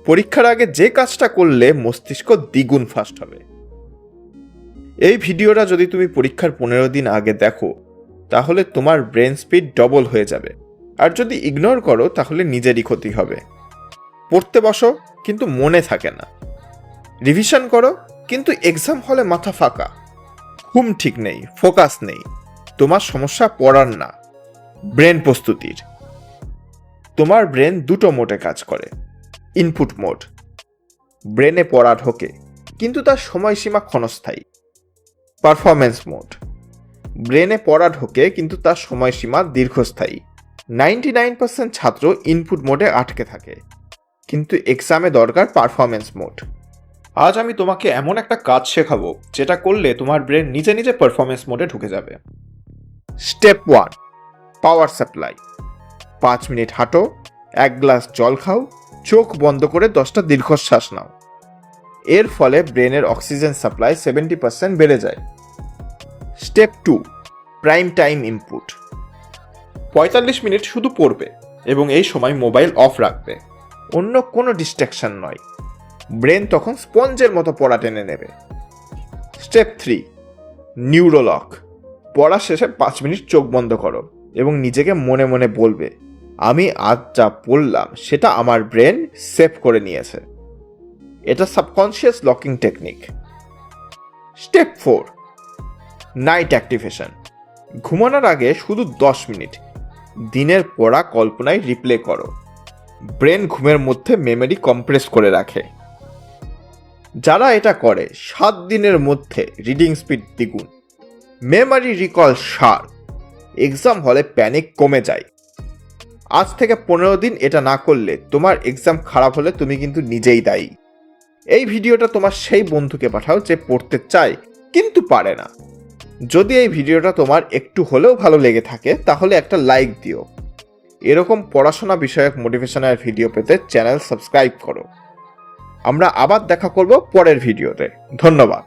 পরীক্ষার আগে যে কাজটা করলে মস্তিষ্ক দ্বিগুণ ফাস্ট হবে। এই ভিডিওটা যদি তুমি পরীক্ষার 15 দিন আগে দেখো তাহলে তোমার ব্রেন স্পিড ডবল হয়ে যাবে, আর যদি ইগনোর করো তাহলে নিজেরই ক্ষতি হবে। পড়তে বসো কিন্তু মনে থাকে না, রিভিশন করো কিন্তু এক্সাম হলে মাথা ফাঁকা, ঘুম ঠিক নেই, ফোকাস নেই। তোমার সমস্যা পড়ার না, ব্রেন প্রস্তুতির। তোমার ব্রেন দুটো মোডে কাজ করে। ইনপুট মোড, ব্রেনে পড়া ঢোকে কিন্তু তার সময়সীমা ক্ষণস্থায়ী। পারফরমেন্স মোড, ব্রেনে পড়া ঢোকে কিন্তু তার সময়সীমা দীর্ঘস্থায়ী। 99% ছাত্র ইনপুট মোডে আটকে থাকে, কিন্তু এক্সামে দরকার পারফরমেন্স মোড। আজ আমি তোমাকে এমন একটা কাজ শেখাবো যেটা করলে তোমার ব্রেন নিজে নিজে পারফরমেন্স মোডে ঢুকে যাবে। Step 1, power supply. 5 মিনিট হাঁটো, 1 গ্লাস জল খাও, চোখ বন্ধ করে 10টা দীর্ঘশ্বাস নাও। এর ফলে ব্রেনের অক্সিজেন সাপ্লাই 70% বেড়ে যায়। Step 2, prime time input. 45 minute শুধু পড়বে এবং এই সময় মোবাইল অফ রাখবে, অন্য কোনো ডিস্ট্রাকশন নয়। ব্রেন তখন স্পঞ্জের মতো পড়া টেনে নেবে। স্টেপ 3, নিউরোলক। পড়া শেষে 5 মিনিট চোখ বন্ধ করো এবং নিজেকে মনে মনে বলবে, আমি আজ যা পড়লাম সেটা আমার ব্রেন সেভ করে নিয়েছে। এটা subconscious locking technique. Step 4, night activation. ঘুমানোর আগে শুধু 10 মিনিট দিনের পড়া কল্পনায় রিপ্লে করো। ব্রেন ঘুমের মধ্যে মেমরি কম্প্রেস করে রাখে। যারা এটা করে 7 দিনের মধ্যে রিডিং স্পিড দ্বিগুণ, মেমরি রিকল শার্প, এক্সাম হলে প্যানিক কমে যায়। আজ থেকে 15 দিন এটা না করলে তোমার এক্সাম খারাপ হলে তুমি কিন্তু নিজেই দায়ী। এই ভিডিওটা তোমার সেই বন্ধুকে পাঠাও যে পড়তে চায় কিন্তু পারে না। যদি এই ভিডিওটা তোমার একটু হলেও ভালো লেগে থাকে তাহলে একটা লাইক দিও। এরকম পড়াশোনা বিষয়ক মোটিভেশনাল ভিডিও পেতে চ্যানেল সাবস্ক্রাইব করো। আমরা আবার দেখা করব পরের ভিডিওতে। ধন্যবাদ।